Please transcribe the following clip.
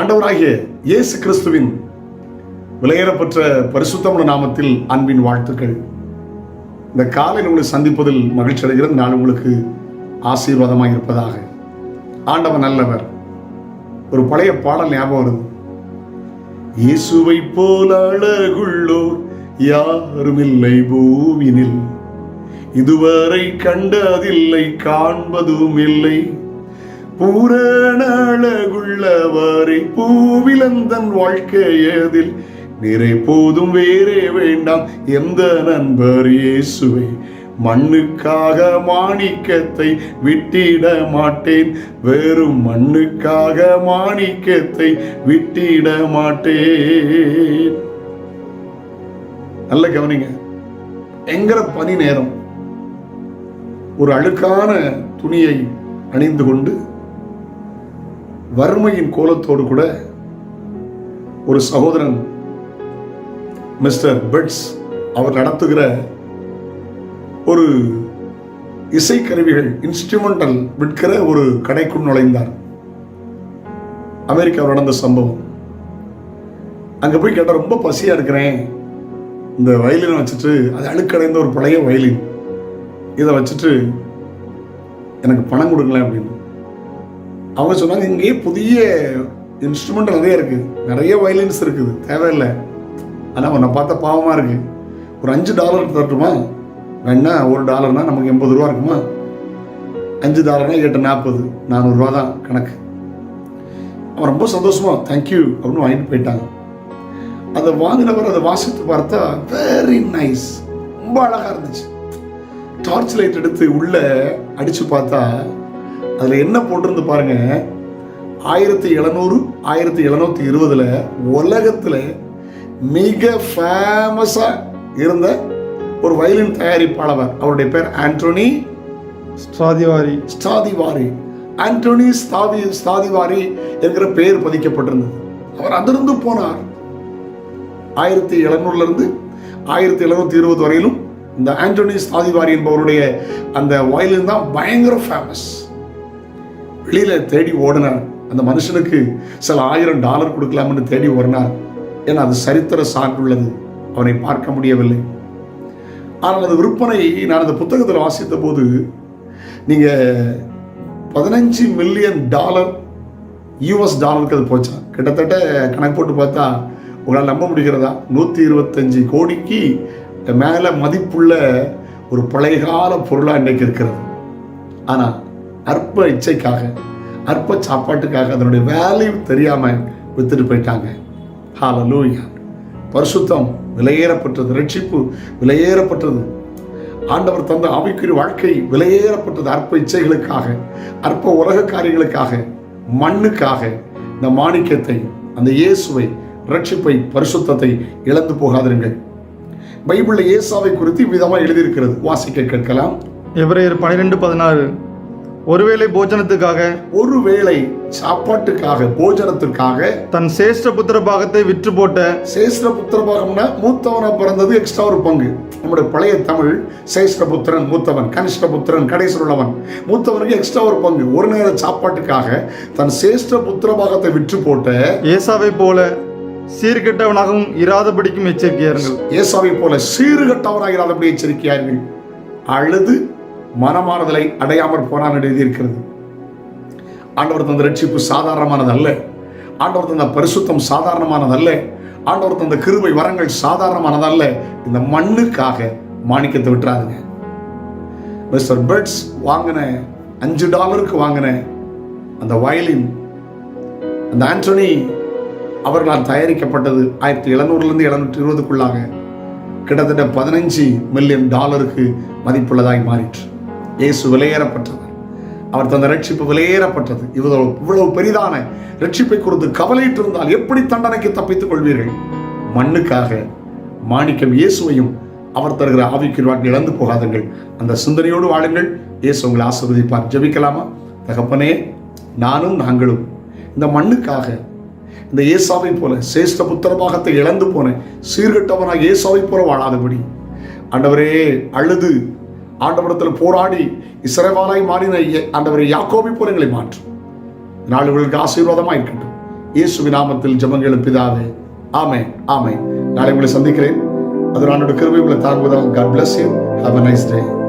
ஆண்டவராகிய இயேசு கிறிஸ்துவின் விலையேறப்பெற்ற பரிசுத்தமுள்ள நாமத்தில் அன்பின் வாழ்த்துக்கள். இந்த காலையில் உங்களை சந்திப்பதில் மகிழ்ச்சி அடைகிறது. நான் உங்களுக்கு ஆசீர்வாதமாக இருப்பதாக. ஆண்டவன் நல்லவர். ஒரு பழைய பாடல் ஞாபகம் வருது. இயேசுவை போல அழகுள்ளோர் யாரும் இல்லை பூவினில், இதுவரை கண்டதில்லை காண்பதும் இல்லை. பூரண அழகுள்ளவரை பூவிலந்தன் வாழ்க்கையதில் நிறை போதும் வேறே வேண்டாம் எந்த நண்பர் இயேசுவை. மண்ணுக்காக மாணிக்கத்தை விட்டிட மாட்டேன், வெறும் மண்ணுக்காக மாணிக்கத்தை விட்டிட மாட்டேன். நல்ல கவனிங்க. எங்கிற பனி நேரம் ஒரு அழுக்கான துணியை அணிந்து கொண்டு வறுமையின் கோலத்தோடு கூட ஒரு சகோதரன் மிஸ்டர் பெட்ஸ் அவர் நடத்துகிற ஒரு இசைக்கருவிகள் இன்ஸ்ட்ருமெண்டல் விற்கிற ஒரு கடைக்குள் நுழைந்தார். அமெரிக்காவில் நடந்த சம்பவம். அங்கே போய் கேட்டால், ரொம்ப பசியாக இருக்கிறேன், இந்த வயலினை வச்சுட்டு, அது அழுக்கடைந்த ஒரு பழைய வயலின், இதை வச்சுட்டு எனக்கு பணம் கொடுங்களேன் அப்படின்னு. அவங்க சொன்னாங்க, இங்கேயே புதிய இன்ஸ்ட்ருமெண்ட் நிறைய இருக்குது, நிறைய வயலின்ஸ் இருக்குது, தேவையில்லை. ஆனால் உன்னை பார்த்தா பாவமாக இருக்குது, ஒரு $5 தரட்டுமா? வேணா $1 நமக்கு 80 ரூபா இருக்குமா? $5 8 40 400 ரூபா தான் கணக்கு. அவன் ரொம்ப சந்தோஷமா தேங்க்யூ அப்படின்னு வாங்கிட்டு போயிட்டாங்க. அதை வாங்கினவர் அதை வாசித்து பார்த்தா வெரி நைஸ், ரொம்ப அழகாக இருந்துச்சு. டார்ச் லைட் எடுத்து உள்ள அடிச்சு பார்த்தா அதில் என்ன போட்டிருந்து பாருங்க. 1700 1720 உலகத்தில் மிக ஃபேமஸா இருந்த ஒரு வயலின் தயாரிப்பாளர். அவருடைய பேர் ஆண்டோனி ஸ்ட்ராதிவாரி. ஆண்டோனி ஸ்ட்ராதிவாரி என்கிற பெயர் பதிக்கப்பட்டிருந்தது. அவர் அதிலிருந்து போனார். 1700 1720 வரையிலும் இந்த ஆண்டோனி ஸ்ட்ராதிவாரி என்பவருடைய அந்த வயலின் தான் பயங்கர ஃபேமஸ். வெளியில தேடி ஓடினார். அந்த மனுஷனுக்கு சில $1000 கொடுக்கலாம்னு தேடி ஓடினார். ஏன்னா அது சரித்திர சான்றுள்ளது. அவனை பார்க்க முடியவில்லை. ஆனால் அந்த விற்பனை நான் அந்த புத்தகத்தில் வாசித்த போது, நீங்க $15 மில்லியன் US டாலருக்கு அது போச்சா. கிட்டத்தட்ட கணக்கு போட்டு பார்த்தா உங்களால் நம்ப முடிகிறதா, 125 கோடிக்கு மேல மதிப்புள்ள ஒரு பழையகால பொருளாக இன்றைக்கு இருக்கிறது. ஆனால் அற்ப இச்சைக்காக, அற்ப சாப்பாட்டுக்காக அதனுடைய வேல்யூ தெரியாம வித்துட்டு போயிட்டாங்க. ஹல்லேலூயா. பரிசுத்தம் விலையேறப்பட்டது, ரட்சிப்பு விலையேறப்பட்டது, ஆண்டவர் தந்த ஆவிக்குரிய வாழ்க்கை விலையேறப்பட்டது. அற்ப இச்சைகளுக்காக, அற்ப உலக காரியங்களுக்காக, மண்ணுக்காக இந்த மாணிக்கத்தை, அந்த இயேசுவை, ரட்சிப்பை, பரிசுத்தத்தை இழந்து போகாதிருங்கள். பைபிளில் ஏசாவை குறித்து விதமாக எழுதியிருக்கிறது. வாசிக்க கேட்கலாம். எபிரேயர் 12:16. ஒருவேளை போஜனத்துக்காக, ஒருவேளை சாப்பாட்டுக்காக, போஜனத்திற்காக தன் சேஷ்ட புத்திர பாகத்தை விற்று போட்ட. சேஷ்ட புத்திர பாகம்னா மூத்தவனா பிறந்தது எக்ஸ்ட்ரா ஒரு பங்கு. நம்முடைய பழைய தமிழ் சேஷ்ட புத்திரன் மூத்தவன், கனிஷ்ட புத்திரன் கடைசி உள்ளவன், மூத்தவனுக்கு எக்ஸ்ட்ரா ஒரு பங்கு. ஒரு நேர சாப்பாட்டுக்காக தன் சேஷ்ட புத்திர பாகத்தை விற்று போட்ட ஏசாவை போல சீர்கெட்டவனாகவும் இராதபடிக்கும் எச்சரிக்கையார்கள். ஏசாவை போல சீர்கெட்டவனாக இராதபடி எச்சரிக்கையார்கள். அழுது மனமாறுதலை அடையாமற் போனான் எழுதியிருக்கிறது. ஆண்டவர் தந்த ரட்சிப்பு சாதாரணமானதல்ல. ஆண்டவர் தந்த பரிசுத்தம் சாதாரணமானதல்ல. ஆண்டவர் தந்த கிருபை வரங்கள் சாதாரணமானதல்ல. இந்த மண்ணுக்காக மாணிக்கத்தை விட்டுறாதுங்க. மிஸ்டர் பெட்ஸ் வாங்கின $5 வாங்கின அந்த வயலின், அந்த ஆண்டோனி அவர்களால் தயாரிக்கப்பட்டது 1700 1720 கிட்டத்தட்ட $15 மில்லியன் மதிப்புள்ளதாய் மாறிற்று. இயேசு விலையேறப்பட்டவர். அவர் தந்த ரட்சிப்பு விலையேறப்பட்டது. இவ்வளவு பெரிதான ரட்சிப்பை குறித்து கவலையிட்டு இருந்தால் எப்படி தண்டனைக்கு தப்பித்துக் கொள்வீர்கள்? மண்ணுக்காக மாணிக்கம் இயேசுவையும் அவர் தருகிற ஆவிக்குரிய வாழ்க்கை இழந்து போகாதுங்கள். அந்த சிந்தனையோடு வாழுங்கள். இயேசு உங்களை ஆசீர்வதிப்பார். ஜெபிக்கலாமா? தகப்பனே, நாங்களும் இந்த மண்ணுக்காக, இந்த ஏசாவை போல சேஷ்ட புத்திர பாகத்தை இழந்து போன சீர்கெட்டவனாக ஏசாவை போல வாழாதபடி ஆண்டவரே அழுது ஆண்டவரத்தில் போராடி இஸ்ரவேலாய் மாறின ஆண்டவரே யாக்கோபை போல எங்களை மாற்றும். நாள் உங்களுக்கு ஆசீர்வாதமாக இருக்கட்டும். இயேசுவின் நாமத்தில் ஜெபங்களும் பிதாவே, ஆமென், ஆமென். நாளை உங்களை சந்திக்கிறேன். அது ஆண்டோட கிருபை உங்களை தாங்குவதால். God bless you. Have a nice day.